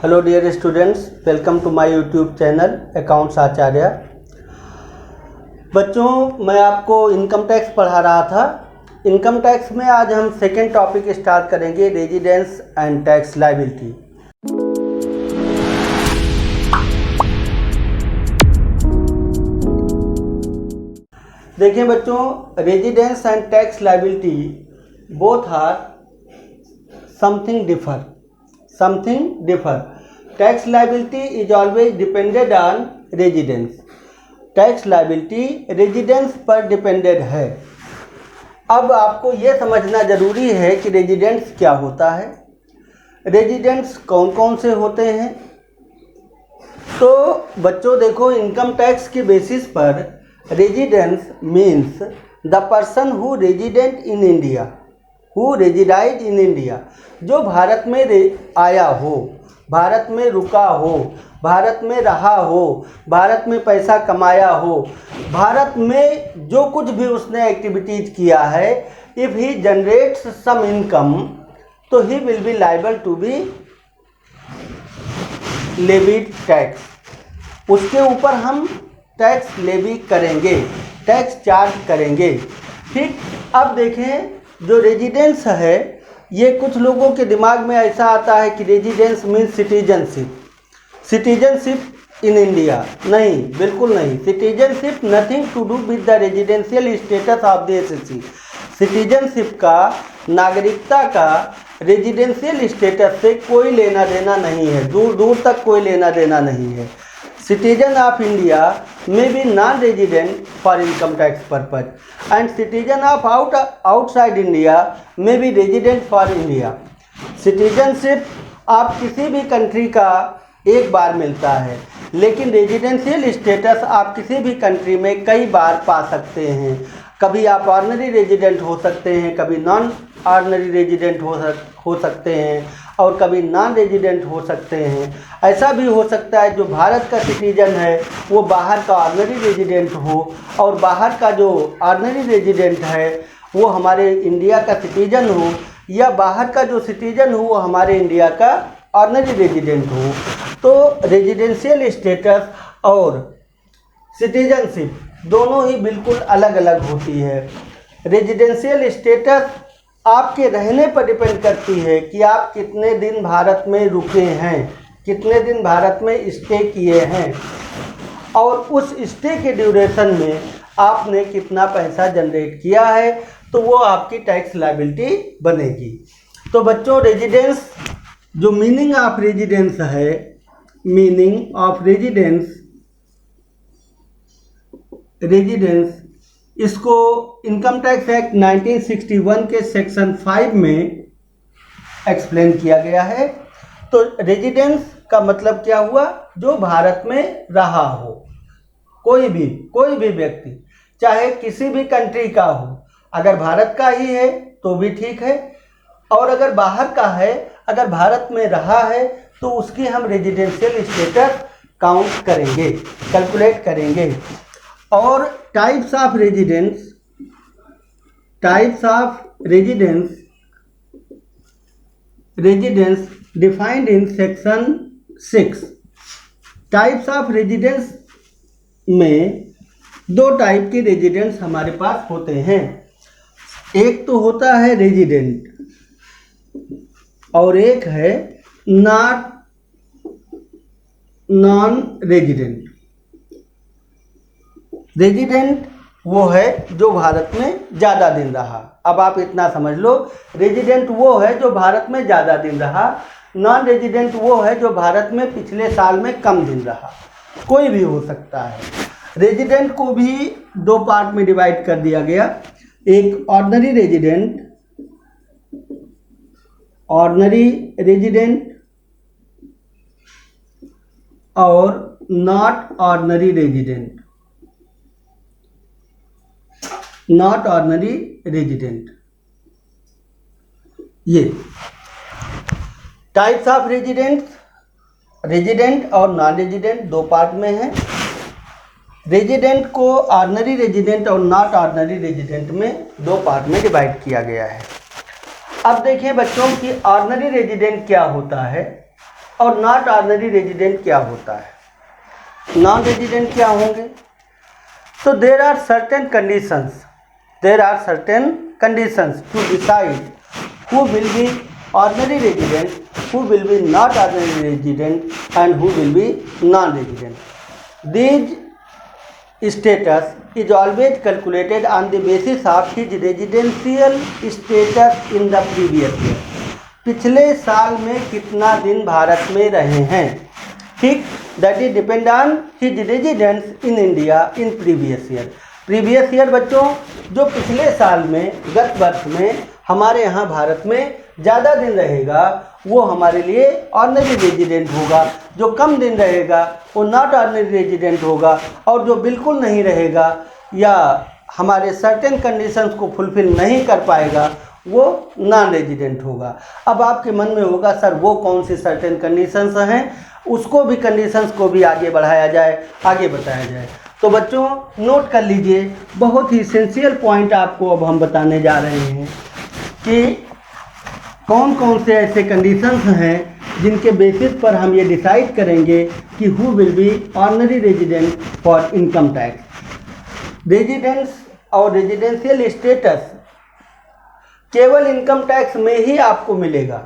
Hello dear students, welcome to my YouTube channel accounts Acharya. बच्चों, मैं आपको इनकम टैक्स पढ़ा रहा था। इनकम टैक्स में आज हम सेकेंड टॉपिक स्टार्ट करेंगे, रेजिडेंस एंड टैक्स लायबिलिटी। देखिए बच्चों, residence and tax liability both are something differ. Tax liability is always depended on residence. Tax liability residence पर डिपेंडेड है। अब आपको यह समझना ज़रूरी है कि रेजिडेंस क्या होता है, रेजिडेंस कौन कौन से होते हैं। तो बच्चों देखो, इनकम टैक्स के बेसिस पर residence means the person who resident in India, who resided in India, जो भारत में आया हो, भारत में रुका हो, भारत में रहा हो, भारत में पैसा कमाया हो, भारत में जो कुछ भी उसने एक्टिविटीज किया है, if he generates some income तो he will be liable to be levied tax. उसके ऊपर हम टैक्स लेवी करेंगे, टैक्स चार्ज करेंगे। ठीक, अब देखें, जो रेजिडेंस है, ये कुछ लोगों के दिमाग में ऐसा आता है कि residence means citizenship in India. नहीं, बिल्कुल नहीं। Citizenship nothing to do with the residential status of the SSC. Citizenship का, नागरिकता का रेजिडेंशियल स्टेटस से कोई लेना देना नहीं है, दूर दूर तक कोई लेना देना नहीं है। Citizen of India may be non-resident for income tax purpose, and citizen of outside India may be resident for India. Citizenship आप किसी भी कंट्री का एक बार मिलता है, लेकिन रेजिडेंशियल स्टेटस आप किसी भी कंट्री में कई बार पा सकते हैं। कभी आप ऑर्डिनरी रेजिडेंट हो सकते हैं, कभी नॉन ऑर्डिनरी रेजिडेंट हो सकते हैं, और कभी नॉन रेजिडेंट हो सकते हैं। ऐसा भी हो सकता है जो भारत का सिटीजन है वो बाहर का ऑर्डिनरी रेजिडेंट हो, और बाहर का जो ऑर्डिनरी रेजिडेंट है वो हमारे इंडिया का सिटीजन हो, या बाहर का जो सिटीजन हो वो हमारे इंडिया का ऑर्डिनरी रेजिडेंट हो। तो रेजिडेंशियल स्टेटस और सिटीजनशिप दोनों ही बिल्कुल अलग अलग होती है। रेजिडेंशियल स्टेटस आपके रहने पर डिपेंड करती है कि आप कितने दिन भारत में रुके हैं, कितने दिन भारत में स्टे किए हैं, और उस स्टे के ड्यूरेशन में आपने कितना पैसा जनरेट किया है, तो वो आपकी टैक्स लायबिलिटी बनेगी। तो बच्चों, रेजिडेंस, जो मीनिंग ऑफ रेजिडेंस है, मीनिंग ऑफ रेजिडेंस, इसको इनकम टैक्स एक्ट 1961 के सेक्शन 5 में एक्सप्लेन किया गया है। तो रेजिडेंस का मतलब क्या हुआ? जो भारत में रहा हो, कोई भी व्यक्ति, चाहे किसी भी कंट्री का हो। अगर भारत का ही है तो भी ठीक है, और अगर बाहर का है, अगर भारत में रहा है, तो उसकी हम रेजिडेंशियल स्टेटस काउंट करेंगे, कैलकुलेट करेंगे। और types of residence defined in section 6। Types of residence में दो टाइप के रेजिडेंस हमारे पास होते हैं। एक तो होता है रेजिडेंट, और एक है नॉन रेजिडेंट। रेजिडेंट वो है जो भारत में ज़्यादा दिन रहा। अब आप इतना समझ लो, रेजिडेंट वो है जो भारत में ज़्यादा दिन रहा, नॉन रेजिडेंट वो है जो भारत में पिछले साल में कम दिन रहा। कोई भी हो सकता है। रेजिडेंट को भी दो पार्ट में डिवाइड कर दिया गया, एक ऑर्डिनरी रेजिडेंट और नॉट ऑर्डिनरी रेजिडेंट। ये टाइप्स ऑफ रेजिडेंट और नॉन रेजिडेंट दो पार्ट में है। रेजिडेंट को ऑर्डिनरी रेजिडेंट और नॉट ऑर्डिनरी रेजिडेंट में दो पार्ट में डिवाइड किया गया है। अब देखिए बच्चों कि ऑर्डिनरी रेजिडेंट क्या होता है। और नॉट ऑर्डिनरी रेजिडेंट क्या होता है, नॉन रेजिडेंट क्या होंगे। तो there are certain conditions to decide who will be ordinary resident, who will be not ordinary resident, and who will be non-resident. These status is always calculated on the basis of his residential status in the previous year. पिछले साल में कितना दिन भारत में रहे हैं, ठीक, that is depend on his residence in India in previous year. Previous year बच्चों, जो पिछले साल में, गत वर्ष में हमारे यहाँ भारत में ज़्यादा दिन रहेगा वो हमारे लिए ऑर्डिनरी रेजिडेंट होगा, जो कम दिन रहेगा वो नॉट ऑर्डिनरी रेजिडेंट होगा, और जो बिल्कुल नहीं रहेगा या हमारे सर्टेन कंडीशंस को फुलफिल नहीं कर पाएगा वो नॉन रेजिडेंट होगा। अब आपके मन में होगा सर वो कौन सी सर्टेन कंडीशंस हैं, उसको भी कंडीशंस को भी आगे बढ़ाया जाए, आगे बताया जाए। तो बच्चों नोट कर लीजिए, बहुत ही इसेंशियल पॉइंट आपको अब हम बताने जा रहे हैं कि कौन कौन से ऐसे कंडीशंस हैं जिनके बेसिस पर हम ये डिसाइड करेंगे कि who will be ordinary resident for income tax. Residence और रेजिडेंशियल स्टेटस केवल इनकम टैक्स में ही आपको मिलेगा,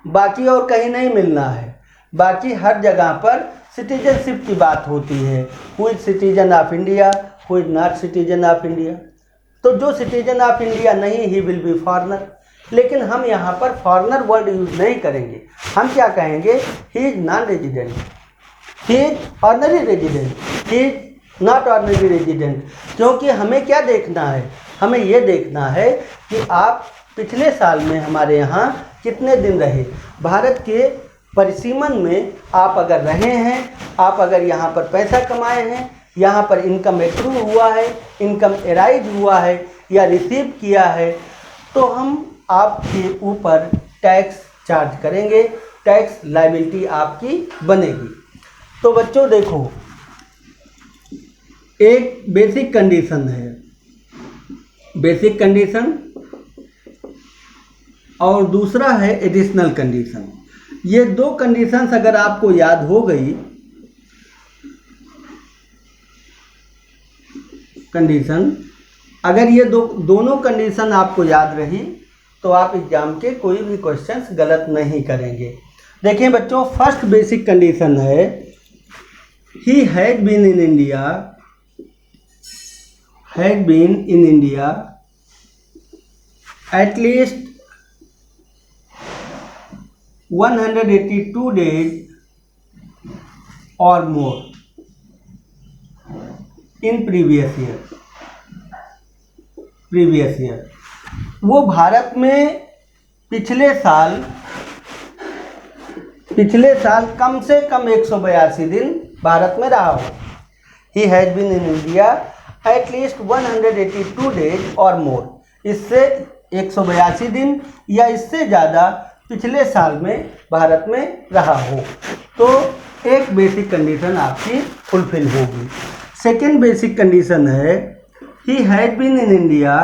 बाकी और कहीं नहीं मिलना है। बाकी हर जगह पर सिटीजनशिप की बात होती है, who is citizen of India, who is not citizen of India. तो जो सिटीजन ऑफ इंडिया नहीं, ही विल बी फॉरेनर। लेकिन हम यहाँ पर फॉरेनर वर्ड यूज नहीं करेंगे, हम क्या कहेंगे, he is non resident, he is ordinary resident, he is not ordinary resident. क्योंकि हमें क्या देखना है, हमें ये देखना है कि आप पिछले साल में हमारे यहाँ कितने दिन रहे। भारत के परिसीमन में आप अगर रहे हैं, आप अगर यहाँ पर पैसा कमाए हैं, यहाँ पर इनकम एक्रू हुआ है, इनकम एराइज हुआ है या रिसीव किया है, तो हम आपके ऊपर टैक्स चार्ज करेंगे, टैक्स लायबिलिटी आपकी बनेगी। तो बच्चों देखो, एक बेसिक कंडीशन है, बेसिक कंडीशन, और दूसरा है एडिशनल कंडीशन। ये दो कंडीशंस अगर आपको याद हो गई, कंडीशन अगर ये दोनों कंडीशन आपको याद रही तो आप एग्जाम के कोई भी क्वेश्चंस गलत नहीं करेंगे। देखिए बच्चों, फर्स्ट बेसिक कंडीशन है he had been in India, had been in India at least 182 days or more in previous year। वो भारत में पिछले साल कम से कम 182 दिन भारत में रहा हो। He has been in India at least 182 days और मोर, इससे 182 दिन या इससे ज़्यादा पिछले साल में भारत में रहा हो, तो एक बेसिक कंडीशन आपकी फुलफिल होगी। सेकेंड बेसिक कंडीशन है he had been in India,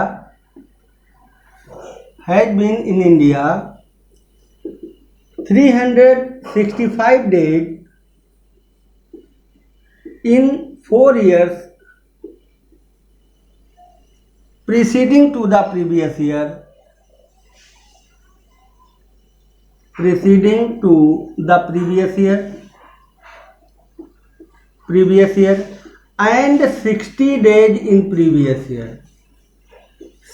had been in India 365 days in 4 years preceding to the previous year, preceding to the previous year and 60 days in previous year,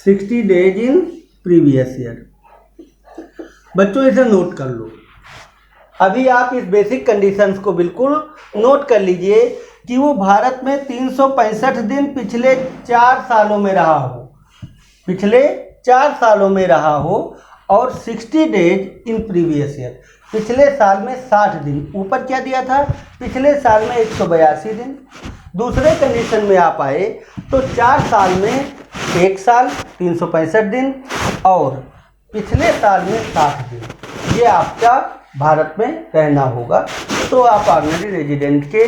60 days in previous year। बच्चों इसे note कर लो, अभी आप इस basic conditions को बिल्कुल note कर लीजिए कि वो भारत में 365 दिन पिछले 4 सालों में रहा हो, पिछले 4 सालों में रहा हो, और 60 डेज इन प्रीवियस ईयर, पिछले साल में 60 दिन, ऊपर क्या दिया था, पिछले साल में 182 दिन। दूसरे कंडीशन में आप आए तो 4 साल में 1 साल 365 दिन और पिछले साल में 60 दिन, ये आपका भारत में रहना होगा, तो आप ऑर्डिनरी रेजिडेंट के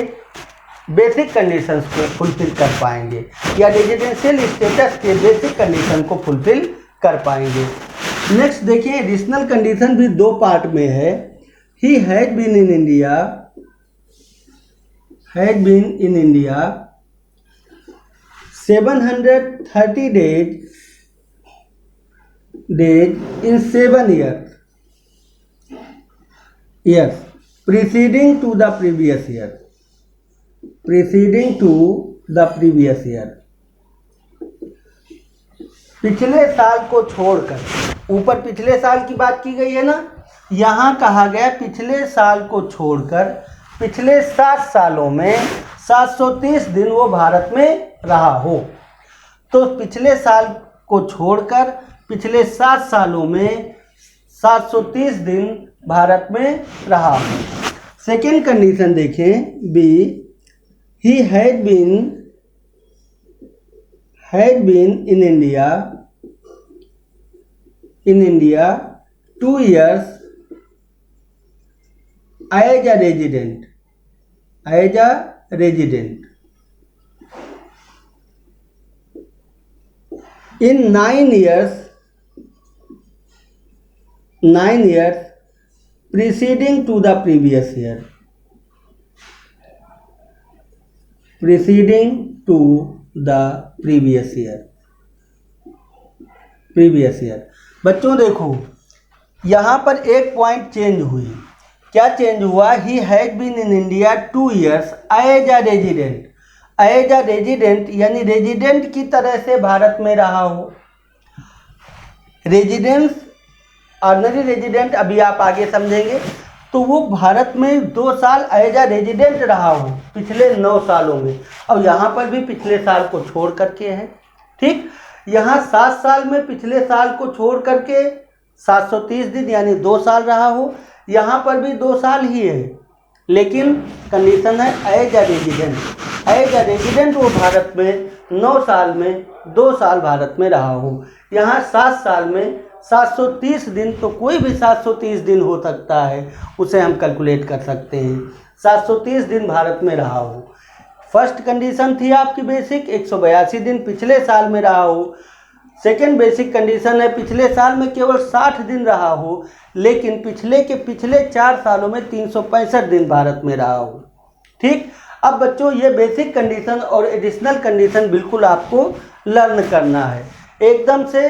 बेसिक कंडीशंस को फुलफिल कर पाएंगे या रेजिडेंशियल स्टेटस के बेसिक कंडीशन को फुलफिल कर पाएंगे। नेक्स्ट देखिए, एडिशनल कंडीशन भी 2 पार्ट में है। he had been in India 730 days in 7 years preceding to the previous year. पिछले साल को छोड़कर, ऊपर पिछले साल की बात की गई है ना, यहाँ कहा गया पिछले साल को छोड़कर पिछले 7 सालों में 730 दिन वो भारत में रहा हो। तो पिछले साल को छोड़कर पिछले 7 सालों में 730 दिन भारत में रहा हो। सेकेंड कंडीशन देखें, B, he had been in India 2 years as a resident. In 9 years preceding to the previous year. बच्चों देखो, यहाँ पर एक पॉइंट चेंज हुई। क्या चेंज हुआ? He had been in India 2 years as a resident, यानी रेजिडेंट की तरह से भारत में रहा हो। रेजिडेंस, ऑर्डिनरी रेजिडेंट अभी आप आगे समझेंगे। तो वो भारत में 2 साल एज अ रेजिडेंट रहा हो पिछले 9 सालों में, और यहाँ पर भी पिछले साल को छोड़ करके है। ठीक, यहाँ 7 साल में पिछले साल को छोड़ करके 730 दिन यानी 2 साल रहा हो, यहाँ पर भी 2 साल ही है, लेकिन कंडीशन है एज अ रेजिडेंट वो भारत में 9 साल में 2 साल भारत में रहा हो। यहाँ 7 साल में 730 दिन, तो कोई भी 730 दिन हो सकता है, उसे हम कैलकुलेट कर सकते हैं। 730 दिन भारत में रहा हो। फर्स्ट कंडीशन थी आपकी बेसिक, 182 दिन पिछले साल में रहा हो। सेकेंड बेसिक कंडीशन है पिछले साल में केवल 60 दिन रहा हो, लेकिन पिछले 4 सालों में 365 दिन भारत में रहा हो। ठीक, अब बच्चों ये बेसिक कंडीशन और एडिशनल कंडीशन बिल्कुल आपको लर्न करना है, एकदम से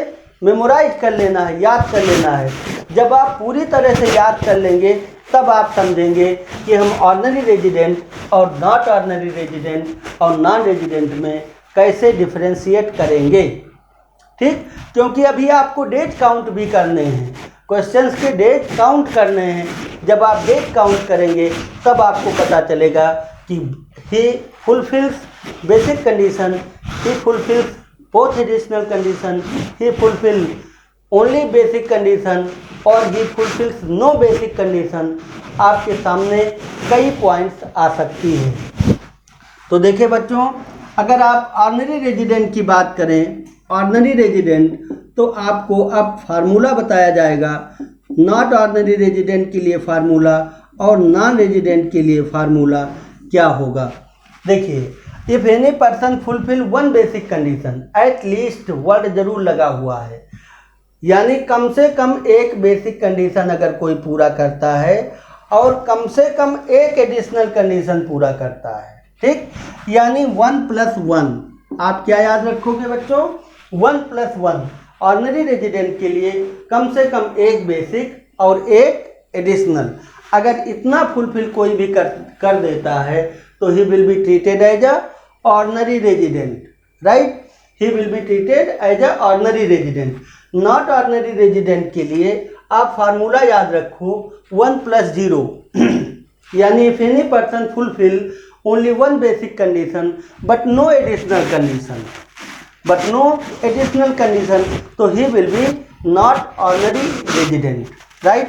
मेमोराइज कर लेना है, याद कर लेना है। जब आप पूरी तरह से याद कर लेंगे तब आप समझेंगे कि हम ऑर्डिनरी रेजिडेंट और नॉट ऑर्डिनरी रेजिडेंट और नॉन रेजिडेंट में कैसे डिफरेंशिएट करेंगे। ठीक, क्योंकि अभी आपको डेट काउंट भी करने हैं, क्वेश्चंस के डेट काउंट करने हैं। जब आप डेट काउंट करेंगे तब आपको पता चलेगा कि he fulfils basic condition, he fulfils both additional condition, he fulfill only basic condition और he fulfills no basic condition। आपके सामने कई पॉइंट्स आ सकती हैं। तो देखिए बच्चों, अगर आप ऑर्डिनरी रेजिडेंट की बात करें, ऑर्डिनरी रेजिडेंट, तो आपको अब फार्मूला बताया जाएगा। नॉट ऑर्डिनरी रेजिडेंट के लिए फार्मूला और नॉन रेजिडेंट के लिए फार्मूला क्या होगा। देखिए, if any person fulfil 1 basic condition, at least word जरूर लगा हुआ है, यानी कम से कम एक बेसिक कंडीशन अगर कोई पूरा करता है और कम से कम एक एडिशनल कंडीशन पूरा करता है। ठीक, यानी 1 + 1। आप क्या याद रखोगे बच्चों? 1 + 1। ऑर्डिनरी रेजिडेंट के लिए कम से कम एक बेसिक और एक एडिशनल, अगर इतना फुलफिल कोई भी कर देता है तो he will be treated as a ordinary resident, right. He will be treated as a ordinary resident. Not ordinary resident के लिए आप फार्मूला याद रखो 1 + 0 यानी if any person fulfil only 1 basic condition but no additional condition, तो he will be not ordinary resident, right.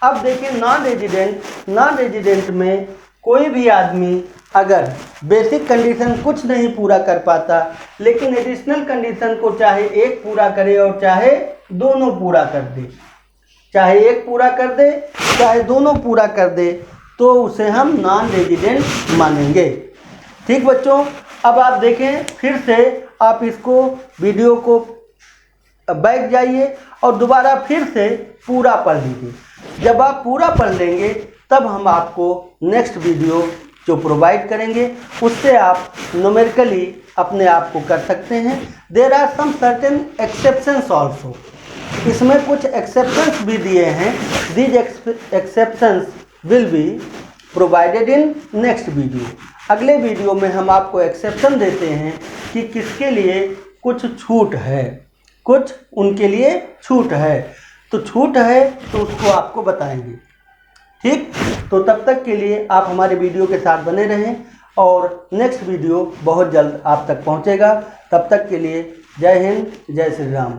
अब देखिए non resident में कोई भी आदमी अगर बेसिक कंडीशन कुछ नहीं पूरा कर पाता, लेकिन एडिशनल कंडीशन को चाहे एक पूरा करे और चाहे दोनों पूरा कर दे, चाहे एक पूरा कर दे चाहे दोनों पूरा कर दे, तो उसे हम नॉन रेजिडेंट मानेंगे। ठीक बच्चों, अब आप देखें फिर से, आप इसको वीडियो को बैठ जाइए और दोबारा फिर से पूरा पढ़ लीजिए। जब आप पूरा पढ़ लेंगे तब हम आपको नेक्स्ट वीडियो जो प्रोवाइड करेंगे उससे आप न्यूमेरिकली अपने आप को कर सकते हैं। There are some certain exceptions also, इसमें कुछ एक्सेप्शंस भी दिए हैं। These exceptions will be provided in next video. अगले वीडियो में हम आपको एक्सेप्शन देते हैं कि किसके लिए कुछ छूट है, कुछ उनके लिए छूट है, तो छूट है तो उसको आपको बताएंगे। ठीक, तो तब तक के लिए आप हमारे वीडियो के साथ बने रहें और नेक्स्ट वीडियो बहुत जल्द आप तक पहुंचेगा। तब तक के लिए जय हिंद, जय श्री राम।